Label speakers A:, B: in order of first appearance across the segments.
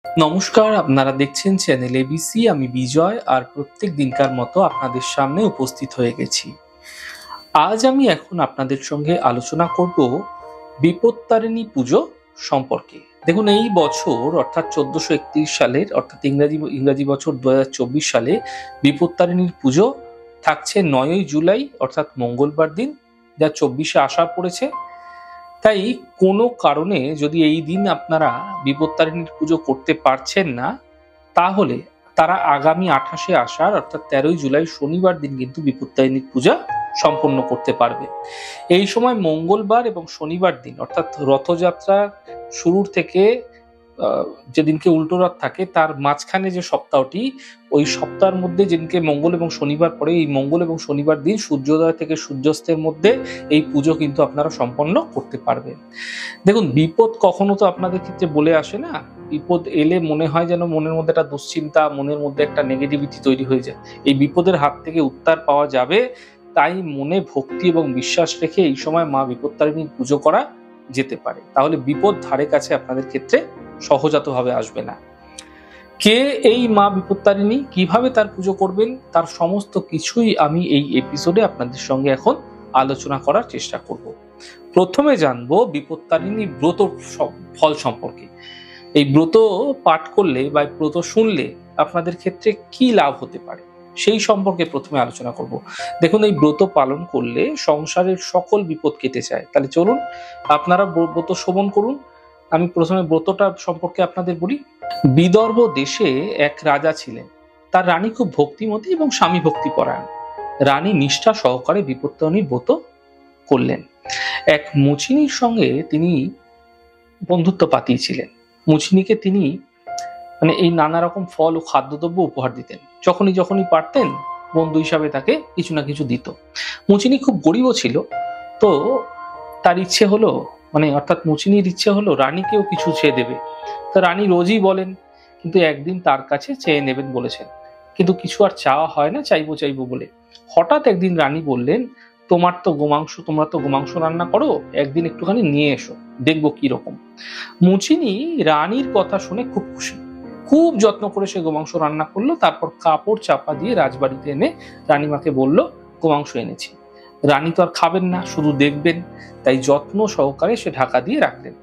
A: নমস্কার, আপনারা দেখছেন চ্যানেল এবিসি। আমি বিজয় আর প্রত্যেক দিনকার মতো আপনাদের সামনে উপস্থিত হয়ে গেছি। আজ আমি এখন আপনাদের সঙ্গে আলোচনা করব বিপত্তারিণী পুজো সম্পর্কে। দেখুন, এই বছর অর্থাৎ 1431 সালের অর্থাৎ ইংরাজি বছর 2024 সালে বিপত্তারিণীর পুজো থাকছে 9ই জুলাই অর্থাৎ মঙ্গলবার দিন, যা 24-এ আষাঢ় পড়েছে। তাই কোনো কারণে যদি এই দিন আপনারা বিপত্তারিণীর পুজো করতে পারছেন না, তাহলে তারা আগামী 28-এ আষাঢ় অর্থাৎ 13ই জুলাই শনিবার দিন কিন্তু বিপত্তারিণীর পূজা সম্পন্ন করতে পারবে। এই সময় মঙ্গলবার এবং শনিবার দিন অর্থাৎ রথযাত্রার শুরুর থেকে যেদিনকে উল্টো রথ থাকে তার মাঝখানে যে সপ্তাহটি, ওই সপ্তাহের মধ্যে যেদিনকে মঙ্গল এবং শনিবার পড়ে, এই মঙ্গল এবং শনিবার দিন সূর্যোদয় থেকে সূর্যাস্তের মধ্যে এই পুজো কিন্তু আপনারা সম্পন্ন করতে পারবেন। দেখুন, বিপদ কখনো তো আপনাদের ক্ষেত্রে বলে আসে না। বিপদ এলে মনে হয় যেন মনের মধ্যে একটা দুশ্চিন্তা, মনের মধ্যে একটা নেগেটিভিটি তৈরি হয়ে যায়। এই বিপদের হাত থেকে উদ্ধার পাওয়া যাবে, তাই মনে ভক্তি এবং বিশ্বাস রেখে এই সময় মা বিপত্তারিণীর পুজো করা যেতে পারে। তাহলে বিপদ ধারে কাছে আপনাদের ক্ষেত্রে সহজাতভাবে আসবে না। কে এই মা বিপত্তারিণী, কিভাবে তার পুজো করবেন, তার সমস্ত কিছুই আমি এই এপিসোডে আপনাদের সঙ্গে এখন আলোচনা করার চেষ্টা করব। প্রথমে জানবো বিপত্তারিণী ব্রত ফল সম্পর্কে। এই ব্রত পাঠ করলে বা ব্রত শুনলে আপনাদের ক্ষেত্রে কি লাভ হতে পারে সেই সম্পর্কে প্রথমে আলোচনা করব। দেখুন, এই ব্রত পালন করলে সংসারের সকল বিপদ কেটে যায়। তাহলে চলুন আপনারা ব্রত শ্রবণ করুন। আমি প্রথমে ব্রতটা সম্পর্কে আপনাদের বলি। বিদর্ভ দেশে এক রাজা ছিলেন। তার রানী খুব ভক্তিমতী এবং স্বামী ভক্তি পরায়ণ। রানী নিষ্ঠা সহকারে বিপত্তারিণীর ব্রত করলেন। এক মুচিনীর সঙ্গে তিনি বন্ধুত্ব পাতিয়েছিলেন। মুচিনীকে তিনি এই নানা রকম ফল ও খাদ্যদ্রব্য উপহার দিতেন। যখনই পারতেন বন্ধু হিসাবে তাকে কিছু না কিছু দিত। মুচিনী খুব গরিবও ছিল। তো তার ইচ্ছে হলো, অর্থাৎ মুচিনীর ইচ্ছে হলো রানীকেও কিছু চেয়ে দেবে। তো রানী রোজই বলেন, কিন্তু একদিন তার কাছে চেয়ে নেবেন বলেছেন, কিন্তু কিছু আর চাওয়া হয় না চাইবো বলে। হঠাৎ একদিন রানী বললেন, তোমরা তো গোমাংস রান্না করো, একদিন একটুখানি নিয়ে এসো, দেখবো কি রকম। মুচিনী রানীর কথা শুনে খুব খুশি। খুব যত্ন করে সে গোমাংস রান্না করলো। তারপর কাপড় চাপা দিয়ে রাজবাড়িতে এনে রানীমাকে বলল, গোমাংস এনেছি। রানী তো আর খাবেন না, শুধু দেখবেন, তাই যত্ন সহকারে সে ঢাকা দিয়ে রাখলেন।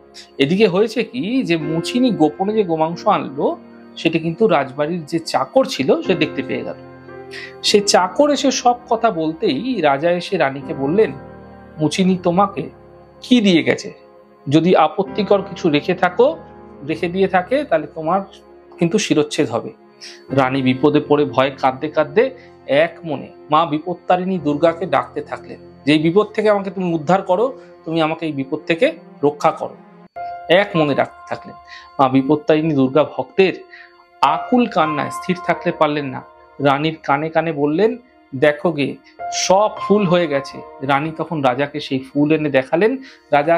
A: এদিকে হয়েছে কি, যে মুচিনী গোপনে যে গোমাংস আনলো সেটা কিন্তু রাজবাড়ির যে চাকর ছিল সে দেখতে পেয়ে গেল। সে চাকর এসে সব কথা বলতেই রাজা এসে রানীকে বললেন, মুচিনী তোমাকে কি দিয়ে গেছে? যদি আপত্তিকর কিছু রেখে দিয়ে থাকে তাহলে তোমার কিন্তু শিরচ্ছেদ হবে। রানী বিপদে পড়ে ভয়ে কাঁদতে কাঁদতে এক মনে মা বিপত্তারিণী দুর্গাকে ডাকতে থাকলেন, যে এই বিপদ থেকে আমাকে তুমি উদ্ধার করো, তুমি আমাকে এই বিপদ থেকে রক্ষা করো। এক মনে ডাকতে থাকলেন। মা বিপত্তারিণী দুর্গা ভক্তের আকুল কান্নায় স্থির থাকতে পারলেন না। রানীর কানে কানে বললেন, দেখো গে, সব ফুল হয়ে গেছে। রানী তখন রাজাকে সেই ফুল এনে দেখালেন। রাজা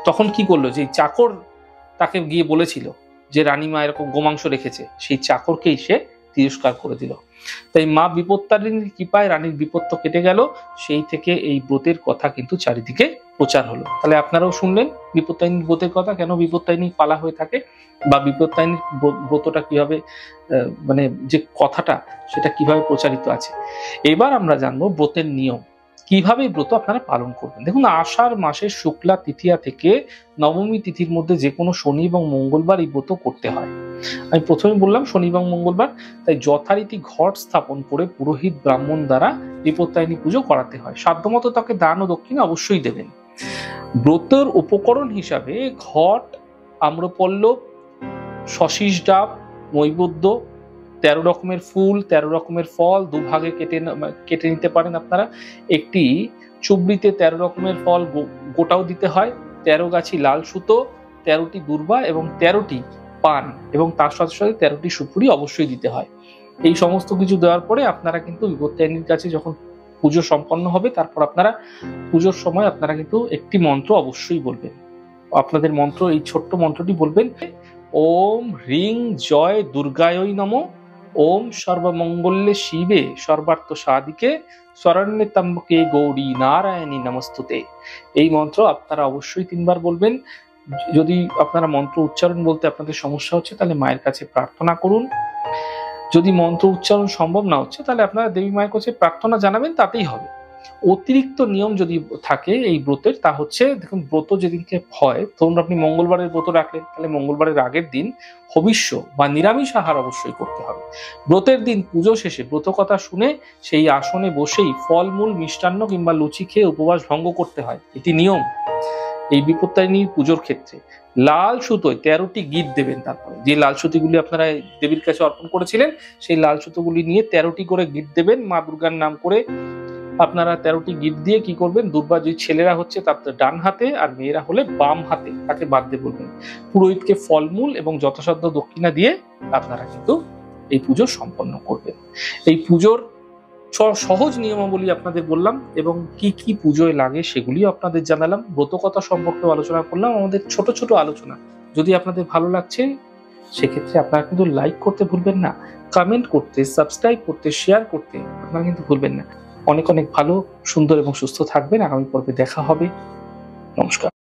A: তখন কি করলো, যে চাকর তাকে গিয়ে বলেছিল যে রানীমা এরকম গোমাংস রেখেছে, সেই চাকরকেই সে তিরস্কার করে দিল। তাই মা বিপত্তারিণীর কৃপায় রানীর বিপদ তো কেটে গেল। সেই থেকে এই ব্রতের কথা কিন্তু চারিদিকে প্রচার হলো। তাহলে আপনারাও শুনলেন বিপত্তারিণীর ব্রতের কথা, কেন বিপত্তারিণী পালা হয়ে থাকে, বা বিপত্তারিণীর ব্রতটা কিভাবে যে কথাটা সেটা কিভাবে প্রচারিত আছে। এবার আমরা জানবো ব্রতের নিয়ম, কিভাবে ব্রত আপনারা পালন করবেন। দেখুন, আষাঢ় মাসের শুক্লা তৃতীয়া থেকে নবমী তিথির মধ্যে যে কোনো শনি এবং মঙ্গলবার এই ব্রত করতে হয়। আমি প্রথমে বললাম শনি এবং মঙ্গলবার, তাই যথারীতি ঘট স্থাপন করে পুরোহিত ব্রাহ্মণ দ্বারা বিপত্তারিণী পুজো করাতে হয়। সাধ্যমতো তাকে দান ও দক্ষিণা অবশ্যই দেবেন। ব্রতের উপকরণ হিসাবে ঘট, আম্রপল্লব, শশীষ ডাব, নৈবেদ্য, 13 রকমের ফুল, 13 রকমের ফল দুভাগে কেটে নিতে পারেন আপনারা। একটি চুবড়িতে 13 রকমের ফল গোটাও দিতে হয়, 13 গাছি লাল সুতো, 13টি দূর্বা এবং 13টি পান, এবং তার সাথে সাথে 13টি সুপুরি অবশ্যই দিতে হয়। এই সমস্ত কিছু দেওয়ার পরে আপনারা কিন্তু বিপত্তারিণীর কাছে যখন পুজো সম্পন্ন হবে, তারপর আপনারা পুজোর সময় আপনারা কিন্তু একটি মন্ত্র অবশ্যই বলবেন। আপনাদের মন্ত্র, এই ছোট্ট মন্ত্রটি বলবেন, ওম হ্রিং জয় দুর্গায় নমঃ, ওম সর্বমঙ্গলে শিবে সর্বার্থ সাধিকে শরণ্যে ত্র্যম্বকে গৌরী নারায়ণী নমস্তুতে। এই মন্ত্র আপনারা অবশ্যই 3 বার বলবেন। যদি আপনারা মন্ত্র উচ্চারণ বলতে আপনাদের সমস্যা হচ্ছে তাহলে মায়ের কাছে প্রার্থনা করুন। যদি মন্ত্র উচ্চারণ সম্ভব না হচ্ছে তাহলে আপনারা দেবী মায়ের কাছে প্রার্থনা জানাবেন, তাতেই হবে। অতিরিক্ত নিয়ম যদি থাকে এই ব্রতের, তা হচ্ছে দেখুন, ব্রত যেদিনকে হয়, ধরুন আপনি মঙ্গলবারের ব্রত রাখলেন, তাহলে মঙ্গলবারের আগের দিন হবিষ্য বা নিরামিষ আহার অবশ্যই করতে হবে। ব্রতের দিন পুজো শেষে ব্রত কথা শুনে সেই আসনে বসেই ফলমূল, মিষ্টান্ন কিংবা লুচি খেয়ে উপবাস ভঙ্গ করতে হয়, এটি নিয়ম। এই বিপত্তারিণী পুজোর ক্ষেত্রে লাল সুতোয় 13টি গিট দেবেন। তারপরে যে লাল সুতিগুলি আপনারা দেবীর কাছে অর্পণ করেছিলেন, সেই লাল সুতোগুলি নিয়ে 13টি করে গিট দেবেন মা দুর্গার নাম করে। আপনারা 13টি গিট দিয়ে কি করবেন, দুর্বা যে ছেলেরা হচ্ছে তার ডান হাতে আর মেয়েরা হলে বাম হাতে তাকে বাঁধতে বলবেন। পুরোহিতকে ফলমূল এবং যথাসাধ্য দক্ষিণা দিয়ে আপনারা কিন্তু এই পুজো সম্পন্ন করবেন। এই পুজোর সহজ নিয়মাবলী আপনাদের বললাম এবং কি কি পুজোয় লাগে সেগুলিও আপনাদের জানালাম। ব্রতকথা সম্পর্কে আলোচনা করলাম, আমাদের ছোট ছোট আলোচনা। যদি আপনাদের ভালো লাগছে সেক্ষেত্রে আপনারা কিন্তু লাইক করতে ভুলবেন না, কমেন্ট করতে, সাবস্ক্রাইব করতে, শেয়ার করতে আপনারা কিন্তু ভুলবেন না। অনেক অনেক ভালো, সুন্দর এবং সুস্থ থাকবেন। আগামী পর্বে দেখা হবে। নমস্কার।